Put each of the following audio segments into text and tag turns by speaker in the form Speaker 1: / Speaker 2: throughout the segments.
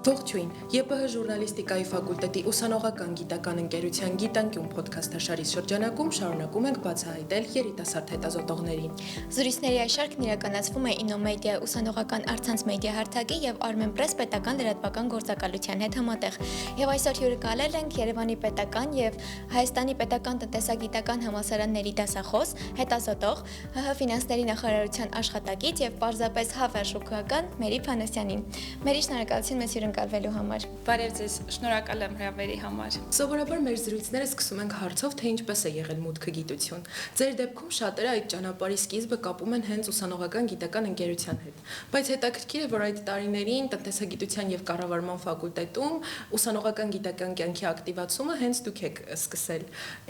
Speaker 1: Ողջույն, ԵՊՀ ժուրնալիստիկայի ֆակուլտետի ուսանողական գիտական ընկերության գիտանկյուն փոդքասթաշարի շրջանակում շարունակում ենք բացահայտել երիտասարդ հետազոտողներին։
Speaker 2: Զրույցների այս շարքն իրականացվում է Ինոմեդիա ուսանողական առցանց մեդիա հարթակի եւ Armenpress պետական լրատվական գործակալության հետ համատեղ։ Եվ այսօր հյուրընկալել ենք Երևանի պետական եւ Հայաստանի պետական տնտեսագիտական համալսարանների դասախոս, հետազոտող, ՀՀ ֆինանսների նախարարության աշխատակից եւ պարզապես հավերժուկական Մերի Փանոսյանին։ Մերի, շնորհակալություն մեզ հյուրընկալվելու համար։
Speaker 3: Բարև ձեզ, շնորհակալ եմ հրավերի համար։
Speaker 1: Սովորաբար մեր զրույցները սկսում ենք հարցով, թե ինչպես է եղել մուտքը գիտություն։ Ձեր դեպքում շատերը այդ ճանապարհի սկիզբը կապում են հենց ուսանողական գիտական ընկերության հետ։ Բայց հետաքրքիր է, որ այդ տարիներին տնտեսագիտության եւ կառավարման ֆակուլտետում ուսանողական գիտական կյանքի ակտիվացումը հենց դուք եք սկսել։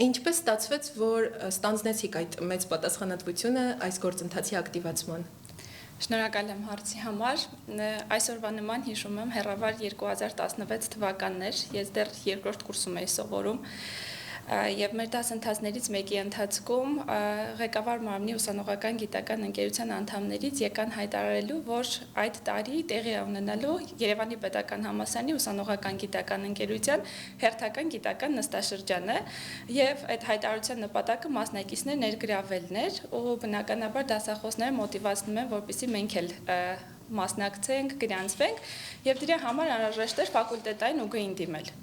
Speaker 1: Ինչպես ստացվեց, որ ստանձնեցիք այդ մեծ պատասխանատվությունը այս գործընթացի ակտիվացման։
Speaker 3: Շնորհակալ եմ հարցի համար։ Այսօրվա նման հիշում եմ հեռավար 2016 թվականներ, ես դեռ երկրորդ կուրսում էի սովորում եւ մեր դասընթացներից մեկի ընթացքում ղեկավար մարմնի ուսանողական գիտական ընկերության անդամներից եկան հայտարարելու, որ այդ տարի տեղի է ունենալու Երևանի պետական համալսարանի ուսանողական գիտական ընկերության հերթական գիտական նստաշրջանը եւ այդ հայտարարության նպատակը մասնակիցներ ներգրավելն էր ու բնականաբար դասախոսները մոտիվացնում են, որպեսզի մենք էլ մասնակցենք, գրանցվենք եւ դրա համար անհրաժեշտ էր ֆակուլտետային ուղին դիմել։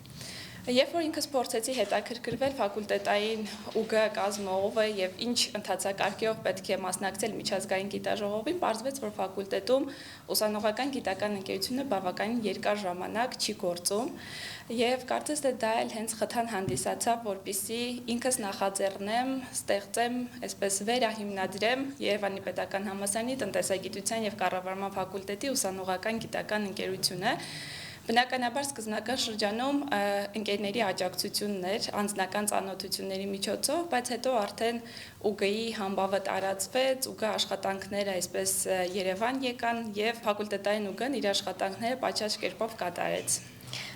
Speaker 3: Երբ որ ինքս փորձեցի հետաքրքրվել ֆակուլտետային ՈՒԳ կազմողը եւ ինչ ընթացակարգերով պետք է մասնակցել միջազգային գիտաժողովին, պարզվեց, որ ֆակուլտետում ուսանողական գիտական ընկերությունը բավականին երկար ժամանակ չի գործում եւ կարծես թե դա էլ հենց խթան հանդիսացավ, որպեսզի ինքս նախաձեռնեմ, ստեղծեմ, այսպես վերահիմնադրեմ Երևանի պետական համալսարանի տնտեսագիտության եւ կառավարման ֆակուլտետի ուսանողական գիտական ընկերությունը։ Բնականաբար սկզբնական շրջանում ընկերների աջակցություններ, անձնական ծանոթությունների միջոցով, բայց հետո արդեն ՈՒԳ-ի համբավը տարածվեց, ՈՒԳ աշխատանքները այսպես Երևան եկան եւ ֆակուլտետային ՈՒԳ-ն իր աշխատանքները պատշաճ կերպով կատարեց։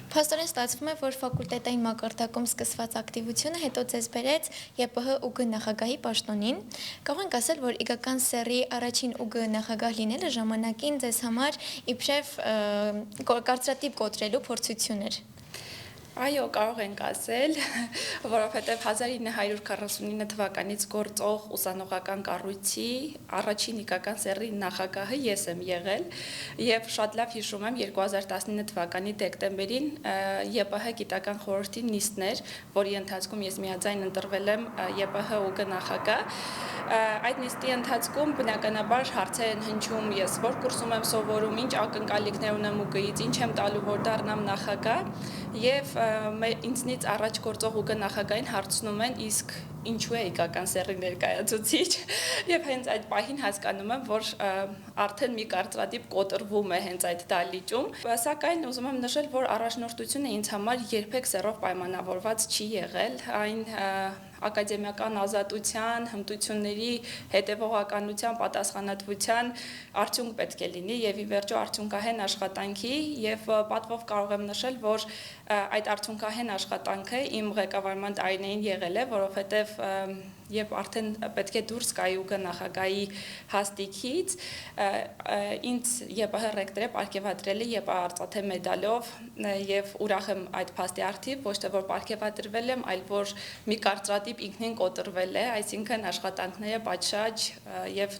Speaker 2: Փաստորեն ստացվում է, որ ֆակուլտետային մակարդակում սկսված ակտիվությունը հետո ձեզ բերեց ԵՊՀ ՈՒԳ նախագահի պաշտոնին։ Կարող ենք ասել, որ իգական սեռի առաջին ՈՒԳ նախագահ լինելը ժամանակին ձեզ համար իբրև կարծրատիպ կոտրելու փորձություն էր։
Speaker 3: Այո, կարող ենք ասել, որովհետև 1949 թվականից գործող ուսանողական կառույցի առաջին իգական սեռի նախագահը ես եմ եղել եւ շատ լավ հիշում եմ 2019 թվականի դեկտեմբերին ԵՊՀ գիտական խորհրդի նիստներ, որի ընթացքում ես միաձայն ընտրվել եմ ԵՊՀ ՈՒԳ նախագահ։ Այդ նիստի ընթացքում բնականաբար հարցեր են հնչում, ես որ կուրսում եմ սովորում, ինչ ակնկալիքներ ունեմ ՈՒԳ-ից, ինչ եմ տալու, որ դառնամ նախագահ եւ ինձնից առաջ գործող ՈՒԳ նախագահին հարցնում են, իսկ ինչու է իգական սեռի ներկայացուցիչ եւ հենց այդ պահին հասկանում եմ, որ արդեն մի կարծրատիպ կոտրվում է հենց այդ դալիճում, սակայն ուզում եմ նշել, որ առաջնորդությունը ինձ համար երբեք սեռով պայմանավորված չի եղել, այն ակադեմիական ազատության, հմտությունների հետևողականության, պատասխանատվության արդյունք պետք է լինի եւ ի վերջո արդյունքահեն աշխատանքի եւ պատվով կարող եմ նշել, որ այդ արդյունքահեն աշխատանքը իմ ղեկավարման տարիներին եղել է, որովհետեւ երբ արդեն պետք է դուրս գայի ՈՒԳ նախագահի հաստիքից, ինձ ԵՊՀ ռեկտորը պարգևատրել է ԵՊՀ արծաթե մեդալով եւ ուրախ եմ այդ փաստի առթիվ, ոչ թե որ պարգևատրվել եմ, այլ որ մի կարծրատիպ ինքնին կոտրվել է, այսինքն աշխատանքները պատշաճ եւ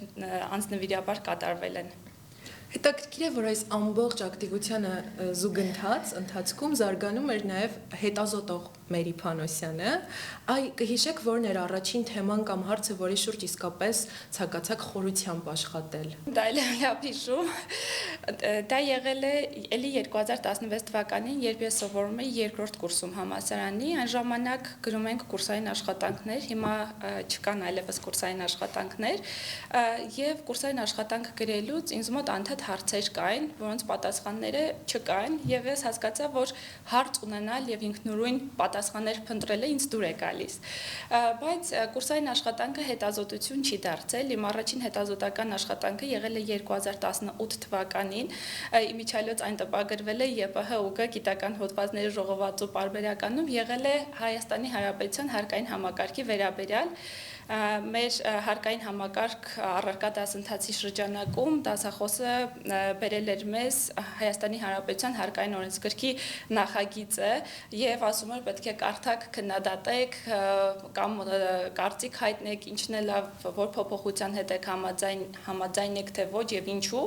Speaker 3: անձնվիրաբար կատարվել են։
Speaker 1: Հետաքրքիր է, որ այս ամբողջ ակտիվությանը զուգընթաց ընթացքում զարգանում էր նաև հետազոտող Մերի Փանոսյանը, կհիշեք, որն էր առաջին թեման կամ հարցը, որի շուրջ իսկապես ցանկացաք խորությամբ աշխատել։
Speaker 3: Դա էլ լավ հիշում։ Դա եղել է էլի 2016 թվականին, երբ ես սովորում էի երկրորդ կուրսում համալսարանի, այն ժամանակ գրում ենք կուրսային աշխատանքներ, հիմա չկան այլևս կուրսային աշխատանքներ, եւ կուրսային աշխատանք գրելուց ինձ մոտ անդադ հարցեր կային, որոնց պատասխանները չկային, եւ ես հասկացա, որ հարց ունենալ եւ ինքնուրույն պատասխաններ փնտրելը ինձ դուր է գալիս։ Բայց կուրսային աշխատանքը հետազոտություն չի դարձել, իմ առաջին հետազոտական աշխատանքը եղել է 2018 թվականին, իմիջիայլոց այն տպագրվել է ԵՊՀ ՈՒԳ գիտական հոդվածների ժողովածու պարբերականում, եղել է Հայաստանի Հանրապետության հարկային համակարգի վերաբերյալ Մեր հարկային համակարգ առարկա դասընթացի շրջանակում դասախոսը բերել էր մեզ Հայաստանի Հանրապետության հարկային օրենսգրքի նախագիծը եւ ասում էր պետք է կարդաք, քննադատեք կամ կարծիք հայտնեք, ինչն է լավ, որ փոփոխության հետ եք համաձայն եք թե ոչ եւ ինչու։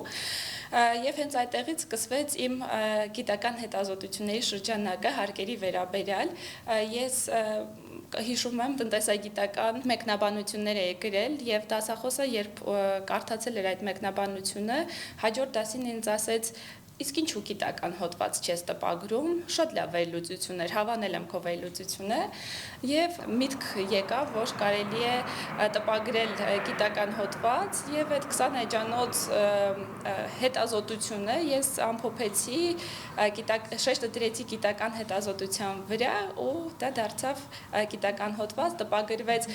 Speaker 3: Եվ հենց այդտեղից սկսվեց իմ գիտական հետազոտությունների շրջանակը հարկերի վերաբերյալ։ Ես հիշում եմ տնտեսագիտական մեկնաբանություններ էի գրել եւ դասախոսը երբ կարդացել էր այդ մեկնաբանությունը, հաջորդ դասին ինձ ասեց. Իսկ ինչու գիտական հոդված չես տպագրում, շատ լավ վերլուծություն էր, հավանել եմ քո վերլուծությունը եւ միտք եկավ, որ կարելի է տպագրել գիտական հոդված եւ այդ 20 էջանոց հետազոտությունը ես ամփոփեցի, շեշտը դրեցի գիտական հետազոտության վրա ու դա դարձավ գիտական հոդված, տպագրվեց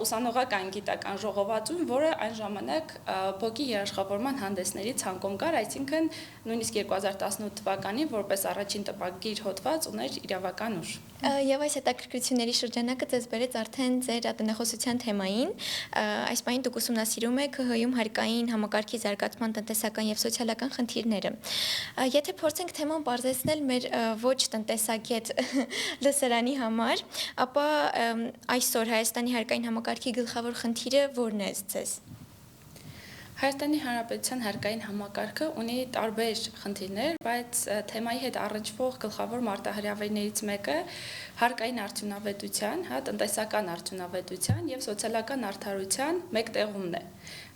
Speaker 3: ուսանողական գիտական ժողովածուն, որը այն ժամանակ ԲՕԿ-ի երաշխավորման հանդեսների ցանկում կար, այսինքն նույնիսկ 2018 թվականին որպես առաջին տպագիր հոդված ուներ իրավական ուժ։
Speaker 2: Եվ այս հետաքրքրությունների շրջանակը ձեզ բերեց արդեն ձեր ատենախոսության թեմային, այս պահին դուք ուսումնասիրում եք ՀՀ-ում հարկային համակարգի զարգացման տնտեսական եւ սոցիալական խնդիրները։ Եթե փորձենք թեման բարձրացնել մեր ոչ տնտեսագետ լսարանի համար, ապա այսօր Հայաստանի հարկային համակարգի գլխավոր խնդիրը ո՞րն է ձեզ։
Speaker 3: Հայաստանի Հանրապետության հարկային համակարգը ունի տարբեր խնդիրներ, բայց թեմայի հետ առնչվող գլխավոր մարտահրավերներից մեկը հարկային արդյունավետության, տնտեսական արդյունավետության եւ սոցիալական արդարության մեկտեղումն է։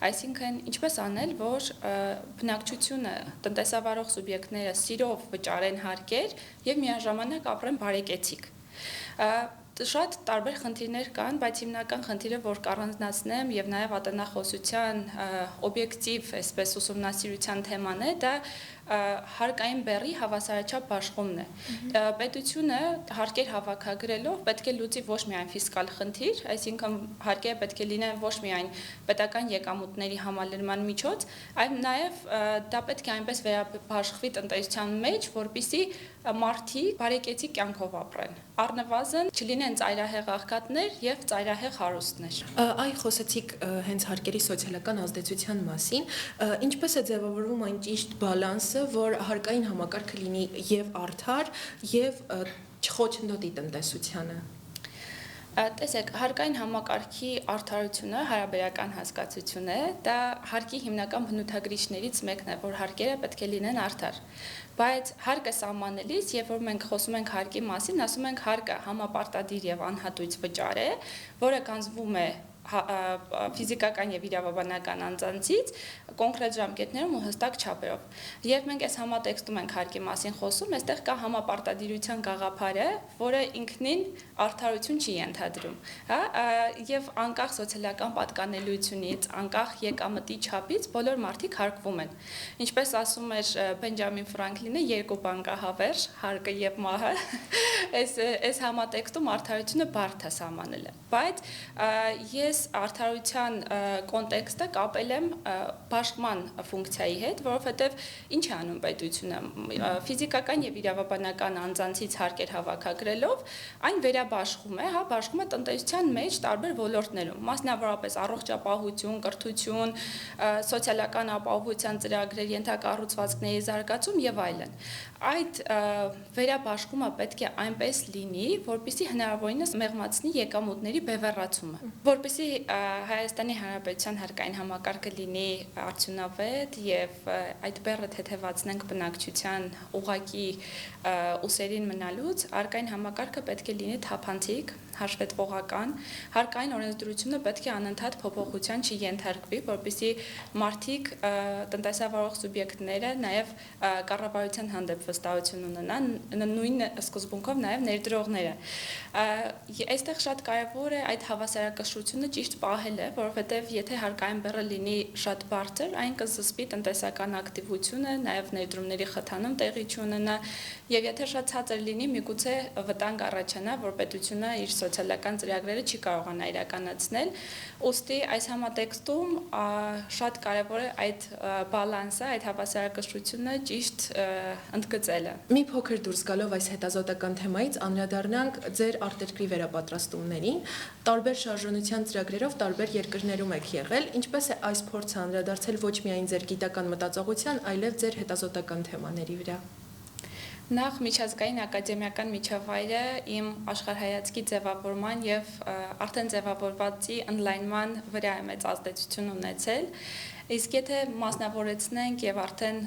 Speaker 3: Այսինքն, ինչպես անել, որ բնակչությունը, տնտեսավարող սուբյեկտները սիրով վճարեն հարկեր եւ միաժամանակ ապրեն բարեկեցիկ։ Շատ տարբեր խնդիրներ կան, բայց հիմնական խնդիրը, որ կառանձնացնեմ եւ նաեւ ատենախոսության օբյեկտիվ, այսպես ուսումնասիրության թեման է, դա հարկային բեռի հավասարաչափ բաշխումն է։ Պետությունը հարկեր հավաքագրելով պետք է լուծի ոչ միայն ֆիսկալ խնդիր, այսինքն հարկերը պետք է լինեն ոչ միայն պետական եկամուտների համալրման միջոց, այլ նաեւ դա պետք է այնպես վերաբաշխվի տնտեսության մեջ, որպեսզի մարդիկ բարեկեցիկ կյանքով ապրեն։ Առնվազն չլինեն ծայրահեղ աղքատներ եւ ծայրահեղ հարուստներ։
Speaker 1: Այ խոսեցիք հենց հարկերի սոցիալական ազդեցության մասին, ինչպես է ձևավորվում այն ճիշտ բալանսը, որ հարկային համակարգը լինի եւ արդար եւ չխոչընդոտի տնտեսությանը։
Speaker 3: Տեսեք, հարկային համակարգի արդարությունը հարաբերական հասկացություն է, դա հարկի հիմնական բնութագրիչներից մեկն է, որ հարկերը պետք է լինեն արդար։ Բայց հարկը սահմանելիս, երբ որ մենք խոսում ենք հարկի մասին, ասում ենք հարկը համապարտադիր եւ անհատույց վճար է, որը կանձվում է ֆիզիկական եւ իրավաբանական անձանցից կոնկրետ ժամկետներում ու հստակ չափերով։ Երբ մենք այս համատեքստում ենք հարկի մասին խոսում, այստեղ կա համապարտադիրության գաղափարը, որը ինքնին արդարություն չի ենթադրում, եւ անկախ սոցիալական պատկանելիությունից, անկախ եկամտի չափից բոլոր մարդիկ հարկվում են։ Ինչպես ասում էր Բենջամին Ֆրանկլինը, երկու բան կա հավերժ, հարկը եւ մահը։ Այս համատեքստում արդարությունը բարդ է սահմանելը։ Բայց ես արդարության կոնտեքստը կապել եմ բաշխման ֆունկցիայի հետ, որովհետև ինչ է անում պետությունը, ֆիզիկական եւ իրավաբանական անձանցից հարկեր հավաքագրելով, այն վերաբաշխում է, բաշխում է տնտեսության մեջ տարբեր ոլորտներում, մասնավորապես առողջապահություն, կրթություն, սոցիալական ապահովության ծրագրեր, ենթակառուցվածքների զարգացում եւ այլն։ Այդ վերաբաշխումը պետք է այնպես լինի, որպեսզի հնարավորինս մեղմացնի եկամուտների բևեռացումը, որպեսզի Հայաստանի Հանրապետության հարկային համակարգը լինի արդյունավետ եւ այդ բեռը թեթևացնենք բնակչության ուղղակի ուսերին մնալուց, հարկային համակարգը պետք է լինի թափանցիկ, հաշվետվողական, հարկային օրենսդրությունը պետք է անընդհատ փոփոխության չենթարկվի, որպեսզի մարդիկ տնտեսավարող սուբյեկտները նաեւ կառավարության հանդեպ վստահություն ունենան, նույն սկզբունքով նաեւ ներդրողները։ Այստեղ շատ կարեւոր է այդ հավասարակշռությունը ճիշտ պահելը, որովհետեւ եթե հարկային բեռը լինի շատ բարձր, այն կզսպի տնտեսական ակտիվությունը, նաեւ ներդրումների խթանում տեղի չունենա, եւ եթե շատ ցածր լինի, միգուցե վտանգ առաջանա, որ պետությունը իր սոցիալական ծրագրերը չի կարողանա իրականացնել։ Ուստի այս համատեքստում շատ կարևոր է այդ բալանսը, այդ հավասարակշռությունը ճիշտ ընդգծելը։
Speaker 1: Մի փոքր դուրս գալով այս հետազոտական թեմայից անդրադառնանք ձեր արտերկրի վերապատրաստումներին, տարբեր շարժոնության ծրագրերով տարբեր երկրներում եք եղել, ինչպես է այս փորձը անդրադարձել ոչ միայն ձեր գիտական մտածողության, այլև ձեր հետազոտական թեմաների վրա։
Speaker 3: Նախ միջազգային ակադեմիական միջավայրը իմ աշխարհայացքի ձևավորման եւ արդեն ձևավորվածի ընդլայնման վրա է մեծ ազդեցություն ունեցել։ Իսկ եթե մասնավորեցնենք եւ արդեն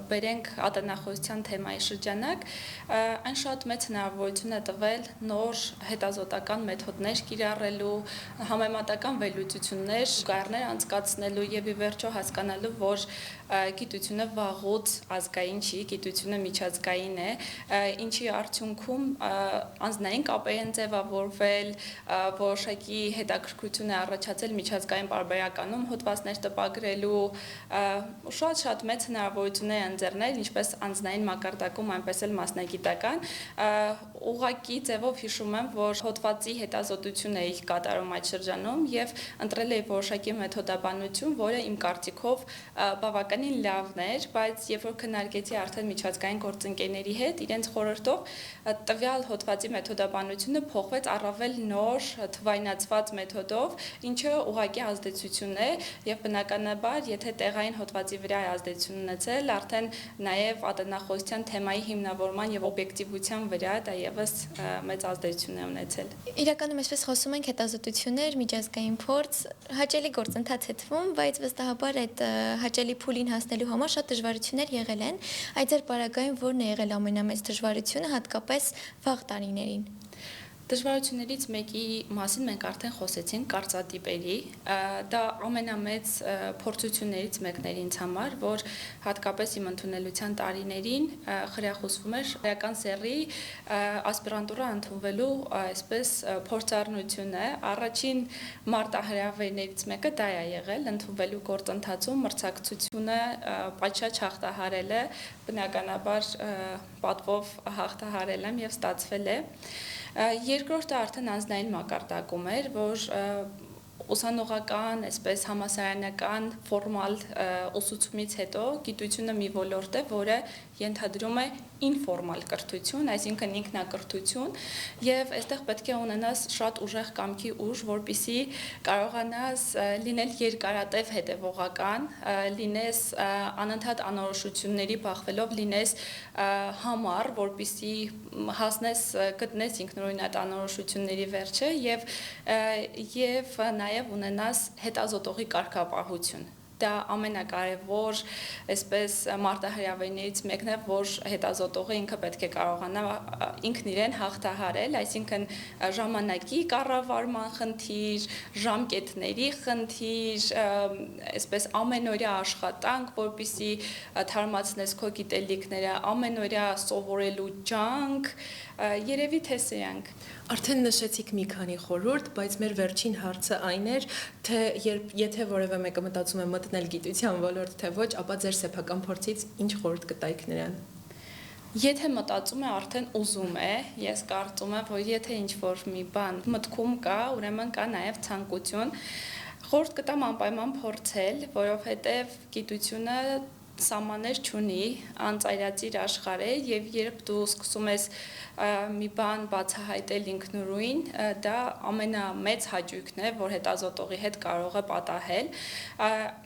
Speaker 3: բերենք ատենախոսության թեմայի շրջանակ, այն շատ մեծ հնարավորություն է տվել նոր հետազոտական մեթոդներ կիրառելու, համեմատական վերլուծություններ, զուգահեռներ անցկացնելու եւ ի վերջո հասկանալու, որ գիտությունը վաղուց ազգային չի, գիտությունը միջազգային է, ինչի արդյունքում անձնային կապեր են ձևավորվել, որոշակի հետաքրքրություն է առաջացել միջազգային պարբերականում հոդվածներ տպագրելու, շատ մեծ հնարավորություններ են ընձեռնել, ինչպես անձնային մակարդակում, այնպես էլ մասնագիտական։ Ուղղակի ձևով հիշում եմ, որ հոդվածի հետազոտություն էի կատարում այդ շրջանում եւ ընտրել էի որոշակի մեթոդաբանություն, որը իմ կարծիքով բավականին լավն էր, բայց երբ որ քննարկեցի արդեն միջազգային գործընկերների հետ, իրենց խորհրդով տվյալ հոդվածի մեթոդաբանությունը փոխվեց առավել նոր թվայնացված մեթոդով, ինչը ուղղակի ազդեցություն է եւ բնականաբար, եթե տեղային հոդվածի վրա է ազդեցություն ունեցել, արդեն նաեւ ատենախոսության թեմայի հիմնավորման եւ օբյեկտիվության վրա դա եւս մեծ ազդեցություն է ունեցել։
Speaker 2: Իրականում այսպես խոսում ենք հետազոտություններ, միջազգային փորձ, հաճելի գործընթաց է թվում, բայց վստահաբար այդ հաճելի փուլին հասնելու համար շատ դժվարություններ եղել են։ Այդ ձեր պարագայում ո՞րն է եղել ամենամեծ դժվարությունը, հատկապես վաղ տարիներին։
Speaker 3: Դժվարություններից մեկի մասին մենք արդեն խոսեցինք կարծատիպերի, դա ամենամեծ փորձություններից մեկն էր ինձ համար, որ հատկապես իմ ընդունելության տարիներին խրախուսվում էր հայկական սեռի ասպիրանտուրա ընդունվելու այսպես փորձառնությունը, առաջին մարտահրավերներից մեկը դա է եղել, ընդունվելու գործընթացում մրցակցությունը պատշաճ հաղթահարել է, բնականաբար պատվով հաղթահարել եմ եւ ստացվել է։ Երկրորդը արդեն անձնային մակարդակում էր, որ ուսանողական, այսպես համասարանական ֆորմալ ուսուցումից հետո գիտությունը մի ոլորտ է, որը ենթադրում է ինֆորմալ կրթություն, այսինքն ինքնակրթություն, եւ այստեղ պետք է ունենաս շատ ուժեղ կամքի ուժ, որպեսզի կարողանաս լինել երկարատև հետևողական, լինես անընդհատ անորոշությունների բախվելով, լինես համառ, որպեսզի հասնես գտնես ինքնուրույն այդ անորոշությունների վերջը եւ նաեւ ունենաս հետազոտողի կարգապահություն։ Դա ամենակարևոր, այսպես մարտահրավերներից մեկն է, որ հետազոտողը ինքը պետք է կարողանա ինքն իրեն հաղթահարել, այսինքն ժամանակի կառավարման խնդիր, ժամկետների խնդիր, այսպես ամենօրյա աշխատանք, որպեսզի թարմացնես քո գիտելիքները, ամենօրյա սովորելու ջանք, երևի թե սրանք։
Speaker 1: Արդեն նշեցիք մի քանի խորհուրդ, բայց մեր վերջին հարցը այն էր, թե եթե որևէ մեկը մտածում է մտնել գիտության ոլորտ, թե ոչ, ապա ձեր սեփական փորձից ինչ խորհուրդ կտայիք նրան։
Speaker 3: Եթե մտածում է, արդեն ուզում է, ես կարծում եմ, որ եթե ինչ-որ մի բան մտքում կա, ուրեմն կա նաև ցանկություն։ Խորհուրդ կտամ անպայման փորձել, որովհետև գիտությունը սահմաններ չունի, անծայրածիր աշխարհ է եւ երբ դու սկսում ես մի բան բացահայտել ինքնուրույն, դա ամենամեծ հաճույքն է, որ հետազոտողի հետ կարող է պատահել։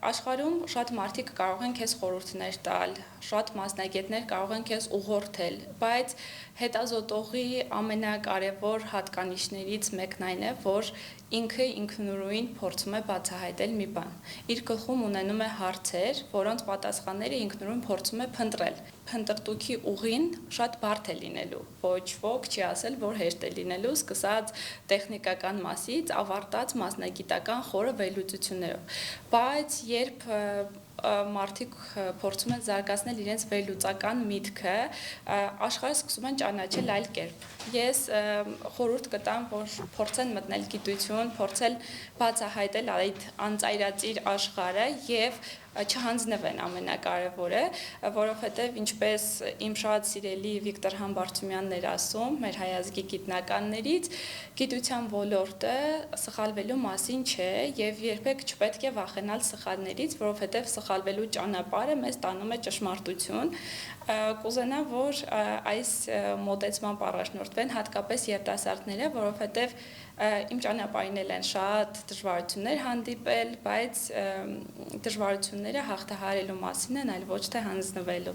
Speaker 3: Աշխարհում շատ մարդիկ կարող են քեզ խորհուրդներ տալ, շատ մասնագետներ կարող են քեզ ուղղորդել, բայց հետազոտողի ամենակարևոր հատկանիշներից մեկն այն է, որ ինքը ինքնուրույն փորձում է բացահայտել մի բան։ Իր գլխում ունենում է հարցեր, որոնց պատասխանները ինքնուրույն փորձում է փնտրել։ Փնտրտուքի ուղին շատ բարդ է լինելու։ Ոչ ոք չի ասել, որ հեշտ է լինելու, սկսած տեխնիկական մասից, ավարտած մասնագիտական խորը վերլուծություններով։ Բայց երբ մարդիկ փորձում են զարգացնել իրենց վերլուծական միտքը, աշխարհը սկսում են ճանաչել այլ կերպ։ Ես խորհուրդ կտամ, որ փորձեն մտնել գիտություն, փորձել բացահայտել այդ անծայրածիր աշխարհը եւ չհանձնվեն ամենակարևորը, որովհետև ինչպես իմ շատ սիրելի Վիկտոր Համբարձումյանն էր ասում, մեր հայ ազգի գիտնականներից, գիտության ոլորտը սխալվելու մասին չէ եւ երբեք չպետք է վախենալ սխալներից, որովհետև սխալվելու ճանապարհը մեզ տանում է ճշմարտություն։ Կուզենամ, որ այս մոտեցմամբ առաջնորդվեն հատկապես երիտասարդները, որովհետև իմ ճանապարհին են շատ դժվարություններ հանդիպել, բայց դժվարությունները հաղթահարելու մասին են, այլ ոչ թե հանձնվելու։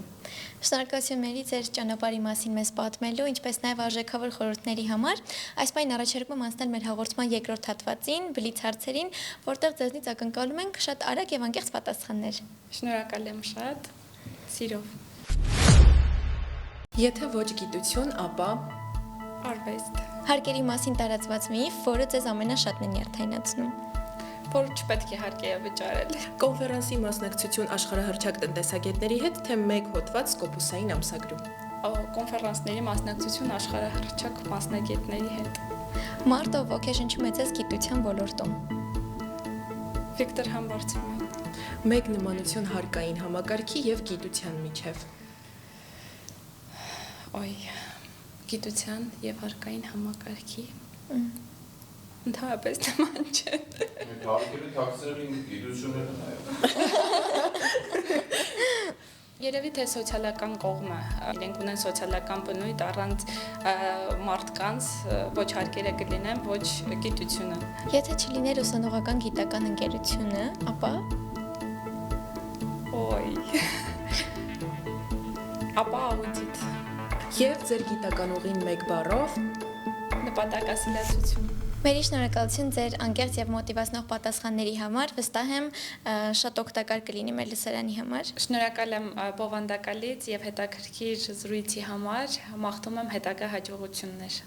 Speaker 2: Շնորհակալություն Մերի ձեր ճանապարհի մասին մեզ պատմելու, ինչպես նաև արժեքավոր խորհուրդների համար։ Այս պայն առաջարկում եմ անցնել մեր հաղորդման երկրորդ հատվածին, բլից հարցերին, որտեղ ձեզնից ակնկալում ենք շատ արագ եւ անկեղծ պատասխաններ։
Speaker 3: Շնորհակալ եմ շատ, սիրով։
Speaker 1: Եթե ոչ գիտություն, ապա
Speaker 3: Արվեստ,
Speaker 2: Հարկերի մասին տարածված միֆ, որը ձեզ ամենաշատն է նյարդայնացնում։
Speaker 3: որ չպետք է հարկերը վճարել։
Speaker 1: կոնֆերանսի մասնակցություն աշխարհահռչակ տնտեսագետների հետ, թե մեկ հոդված Scopus-ային ամսագրում։
Speaker 3: Կոնֆերանսների մասնակցություն աշխարհահռչակ մասնագետների հետ։
Speaker 2: Մարդ, ով ոգեշնչում է ձեզ գիտության ոլորտում։
Speaker 3: Վիկտոր Համբարձումյան։
Speaker 1: Մեկ նմանություն հարկային համակարգի եւ գիտության միջև։
Speaker 3: Գիտության եւ հարկային համակարգի։ Ընդհանրապես նման չէ։
Speaker 4: Հարկերի թաքցրել գիտությունները նաև։
Speaker 3: Երևի թե սոցիալական կողմը, իրենք ունեն սոցիալական բնույթ առանց մարդկանց ոչ հարկերը կլինեն, ոչ գիտությունը։
Speaker 2: Եթե չլիներ ուսանողական գիտական ընկերությունը, ապա
Speaker 3: Ապա աուդիտ։
Speaker 1: Եվ ձեր գիտական ուղին մեկ բառով
Speaker 3: Նպատակասիրացություն։
Speaker 2: Մերի շնորհակալություն ձեր անկեղծ եւ մոտիվացնող պատասխանների համար, վստահ եմ շատ օգտակար կլինի մեր լսարանի համար։
Speaker 3: Շնորհակալ եմ բովանդակալից եւ հետաքրքիր զրույցի համար, մաղթում եմ հետագա հաջողություններ։